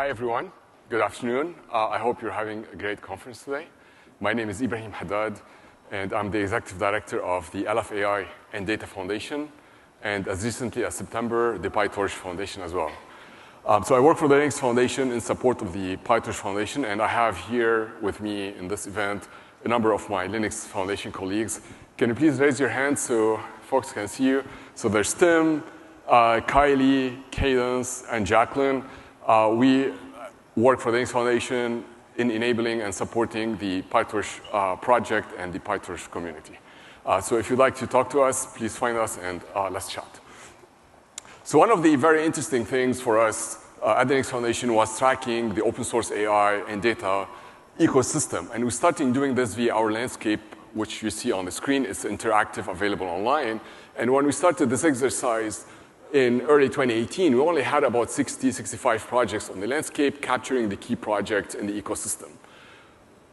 Hi, everyone. Good afternoon. I hope you're having a great conference today. My name is Ibrahim Haddad, and I'm the executive director of the LFAI and Data Foundation, and as recently as September, the PyTorch Foundation as well. So I work for the Linux Foundation in support of the PyTorch Foundation, and I have here with me in this event a number of my Linux Foundation colleagues. Can you please raise your hands so folks can see you? So there's Tim, Kylie, Cadence, and Jacqueline. We work for the Linux Foundation in enabling and supporting the PyTorch project and the PyTorch community. So if you'd like to talk to us, please find us and let's chat. So one of the very interesting things for us at the Linux Foundation was tracking the open source AI and data ecosystem. And we started doing this via our landscape, which you see on the screen. It's interactive, available online. And when we started this exercise in early 2018, we only had about 60, 65 projects on the landscape, capturing the key projects in the ecosystem.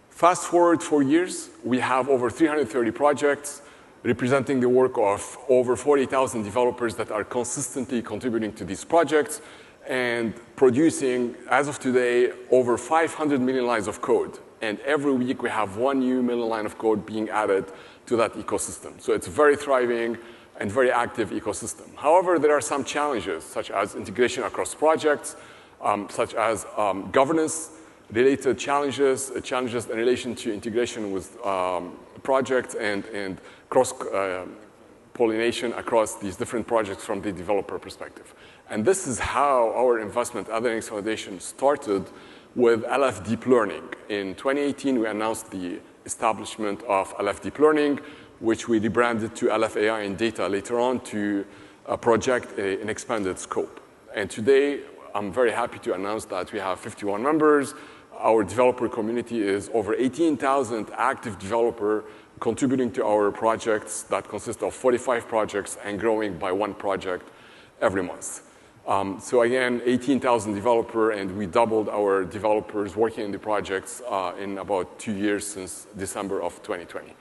Fast forward 4 years, we have over 330 projects representing the work of over 40,000 developers that are consistently contributing to these projects and producing, as of today, over 500 million lines of code. And every week, we have 1 new million line of code being added to that ecosystem. So it's very thriving and very active ecosystem. However, there are some challenges, such as integration across projects, such as governance-related challenges, challenges in relation to integration with projects and cross-pollination across these different projects from the developer perspective. And this is how our investment at the Linux Foundation started with LF Deep Learning. In 2018, we announced the establishment of LF Deep Learning, which we rebranded to LFAI and Data later on to project an expanded scope. And today, I'm very happy to announce that we have 51 members. Our developer community is over 18,000 active developers contributing to our projects that consist of 45 projects and growing by 1 project every month. So again, 18,000 developers, and we doubled our developers working in the projects in about 2 years since December of 2020.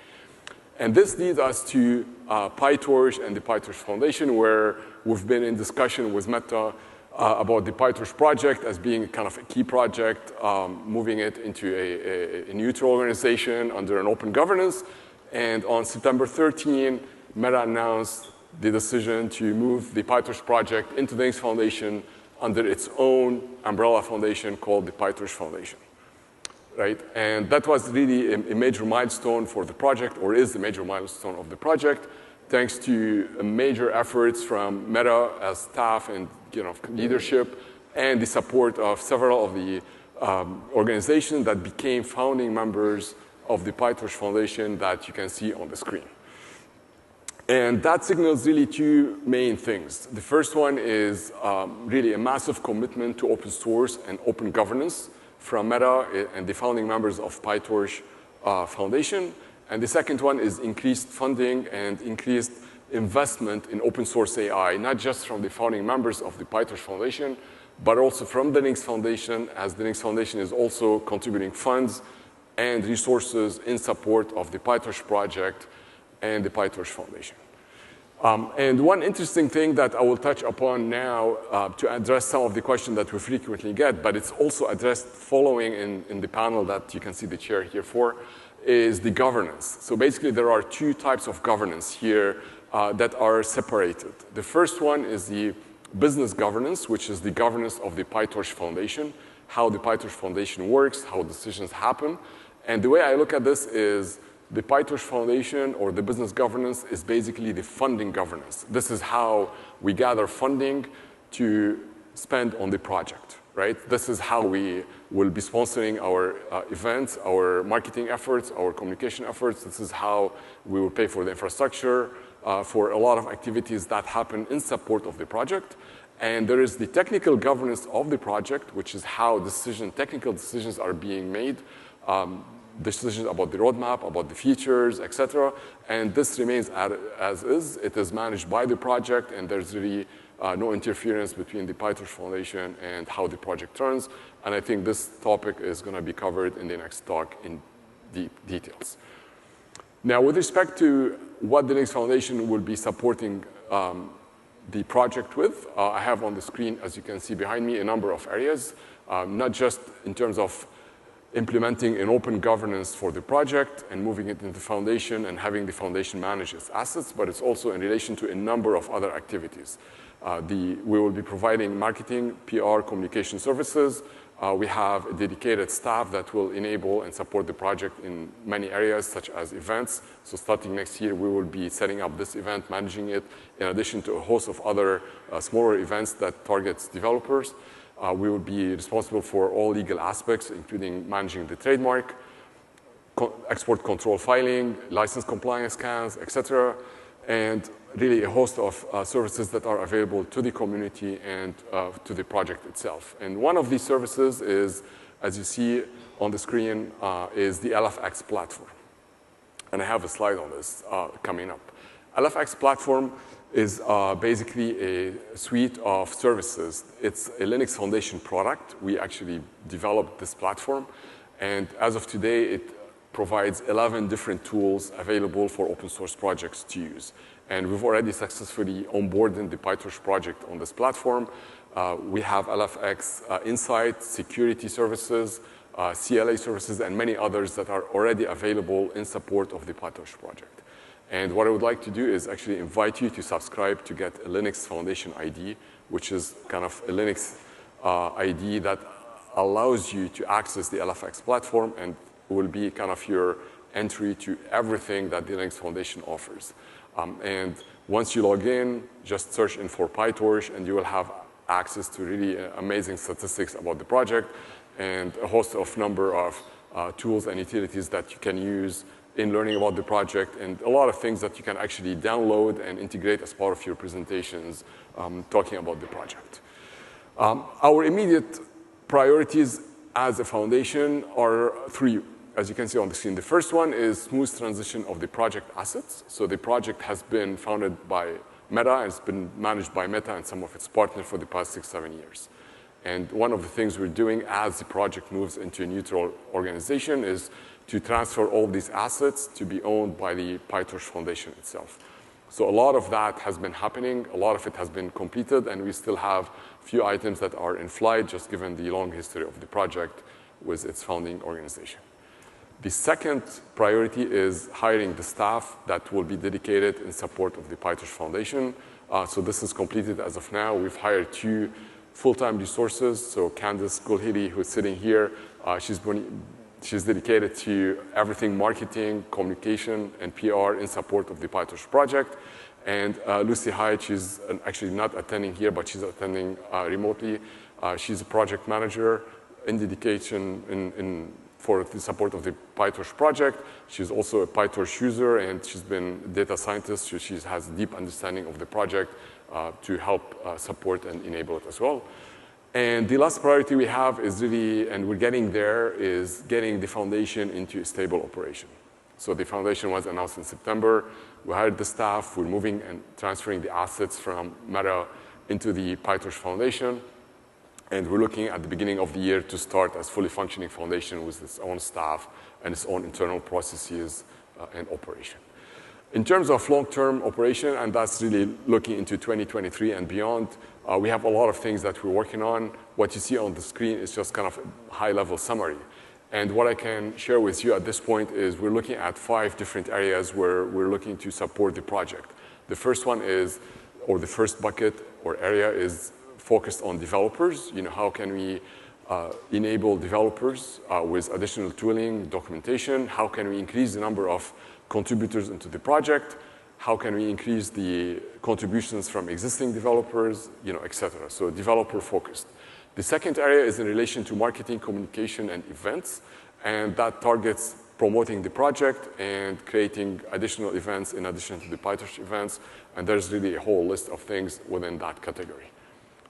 And this leads us to PyTorch and the PyTorch Foundation, where we've been in discussion with Meta about the PyTorch project as being kind of a key project, moving it into a neutral organization under an open governance. And on September 13, Meta announced the decision to move the PyTorch project into the Linux Foundation under its own umbrella foundation called the PyTorch Foundation. Right? And that was really a major milestone for the project, or is the major milestone of the project, thanks to major efforts from Meta as staff and leadership, and the support of several of the organizations that became founding members of the PyTorch Foundation that you can see on the screen. And that signals really 2 main things. The first one is really a massive commitment to open source and open governance from Meta and the founding members of PyTorch Foundation. And the second one is increased funding and increased investment in open source AI, not just from the founding members of the PyTorch Foundation, but also from the Linux Foundation, as the Linux Foundation is also contributing funds and resources in support of the PyTorch project and the PyTorch Foundation. And one interesting thing that I will touch upon now to address some of the questions that we frequently get, but it's also addressed following in the panel that you can see the chair here for, is the governance. So basically, there are 2 types of governance here that are separated. The first one is the business governance, which is the governance of the PyTorch Foundation, how the PyTorch Foundation works, how decisions happen. And the way I look at this is the PyTorch Foundation, or the business governance, is basically the funding governance. This is how we gather funding to spend on the project, right? This is how we will be sponsoring our events, our marketing efforts, our communication efforts. This is how we will pay for the infrastructure, for a lot of activities that happen in support of the project. And there is the technical governance of the project, which is how technical decisions are being made, decisions about the roadmap, about the features, et cetera. And this remains as is. It is managed by the project, and there's really no interference between the PyTorch Foundation and how the project runs. And I think this topic is going to be covered in the next talk in deep details. Now, with respect to what the Linux Foundation will be supporting the project with. I have on the screen, as you can see behind me, a number of areas, not just in terms of implementing an open governance for the project and moving it into the foundation and having the foundation manage its assets, but it's also in relation to a number of other activities. We will be providing marketing, PR, communication services. We have a dedicated staff that will enable and support the project in many areas, such as events. So starting next year, we will be setting up this event, managing it, in addition to a host of other smaller events that targets developers. We will be responsible for all legal aspects, including managing the trademark, export control filing, license compliance scans, et cetera, and really a host of services that are available to the community and to the project itself. And one of these services is, as you see on the screen, is the LFX Platform. And I have a slide on this coming up. LFX Platform is basically a suite of services. It's a Linux Foundation product. We actually developed this platform. And as of today, it provides 11 different tools available for open source projects to use. And we've already successfully onboarded the PyTorch project on this platform. We have LFX Insight, security services, CLA services, and many others that are already available in support of the PyTorch project. And what I would like to do is actually invite you to subscribe to get a Linux Foundation ID, which is kind of a Linux ID that allows you to access the LFX platform and will be kind of your entry to everything that the Linux Foundation offers. And once you log in, just search in for PyTorch, and you will have access to really amazing statistics about the project and a host of number of tools and utilities that you can use in learning about the project, and a lot of things that you can actually download and integrate as part of your presentations talking about the project. Our immediate priorities as a foundation are three, as you can see on the screen. The first one is smooth transition of the project assets. So the project has been founded by Meta, and it's been managed by Meta and some of its partners for the past 6-7 years. And one of the things we're doing as the project moves into a neutral organization is to transfer all these assets to be owned by the PyTorch Foundation itself. So a lot of that has been happening. A lot of it has been completed, and we still have a few items that are in flight, just given the long history of the project with its founding organization. The second priority is hiring the staff that will be dedicated in support of the PyTorch Foundation. So this is completed as of now. We've hired 2 full-time resources. So Candice Gulhili, who's sitting here, she's dedicated to everything marketing, communication, and PR in support of the PyTorch project. And Lucy Hyde, she's actually not attending here, but she's attending remotely. She's a project manager in dedication for the support of the PyTorch project. She's also a PyTorch user, and she's been a data scientist, so she has a deep understanding of the project to help support and enable it as well. And the last priority we have is really, and we're getting there, is getting the foundation into a stable operation. So the foundation was announced in September. We hired the staff. We're moving and transferring the assets from Meta into the PyTorch Foundation. And we're looking at the beginning of the year to start as fully functioning foundation with its own staff and its own internal processes and operation. In terms of long-term operation, and that's really looking into 2023 and beyond, we have a lot of things that we're working on. What you see on the screen is just kind of a high-level summary. And what I can share with you at this point is we're looking at 5 different areas where we're looking to support the project. The first one is, or the first bucket or area is focused on developers. You know, how can we enable developers with additional tooling, documentation? How can we increase the number of contributors into the project? How can we increase the contributions from existing developers, et cetera? So developer focused. The second area is in relation to marketing, communication, and events, and that targets promoting the project and creating additional events in addition to the PyTorch events, and there's really a whole list of things within that category.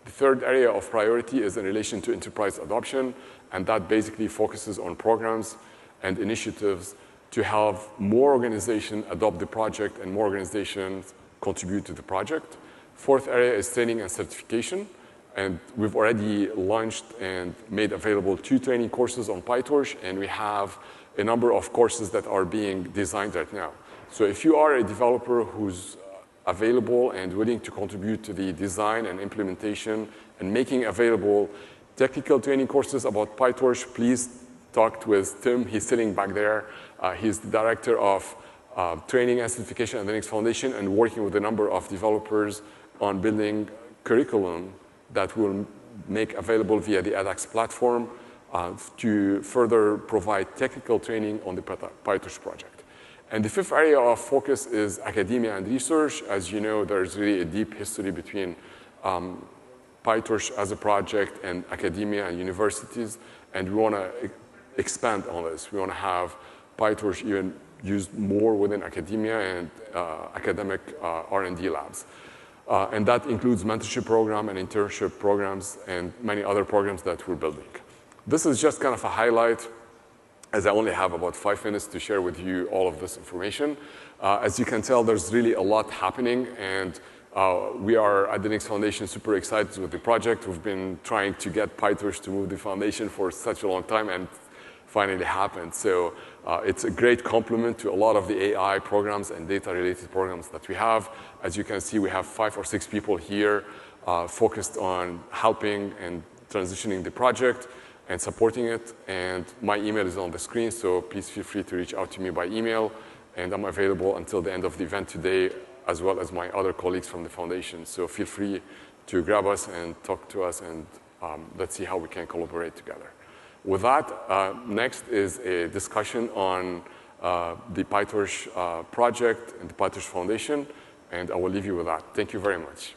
The third area of priority is in relation to enterprise adoption, and that basically focuses on programs and initiatives to have more organizations adopt the project and more organizations contribute to the project. Fourth area is training and certification, and we've already launched and made available 2 training courses on PyTorch, and we have a number of courses that are being designed right now. So if you are a developer who's available and willing to contribute to the design and implementation and making available technical training courses about PyTorch, please talk with Tim. He's sitting back there. He's the director of training and certification at the LFX Foundation and working with a number of developers on building curriculum that will make available via the LFX platform to further provide technical training on the PyTorch project. And the fifth area of focus is academia and research. As you know, there's really a deep history between PyTorch as a project and academia and universities, and we want to expand on this. We want to have PyTorch even used more within academia and academic R&D labs. And that includes mentorship program and internship programs and many other programs that we're building. This is just kind of a highlight, as I only have about 5 minutes to share with you all of this information. As you can tell, there's really a lot happening, and we are at the LFX Foundation super excited with the project. We've been trying to get PyTorch to move the foundation for such a long time, and finally happened. So it's a great complement to a lot of the AI programs and data-related programs that we have. As you can see, we have 5 or 6 people here focused on helping and transitioning the project and supporting it. And my email is on the screen, so please feel free to reach out to me by email. And I'm available until the end of the event today, as well as my other colleagues from the foundation. So feel free to grab us and talk to us, and let's see how we can collaborate together. With that, next is a discussion on the PyTorch project and the PyTorch Foundation, and I will leave you with that. Thank you very much.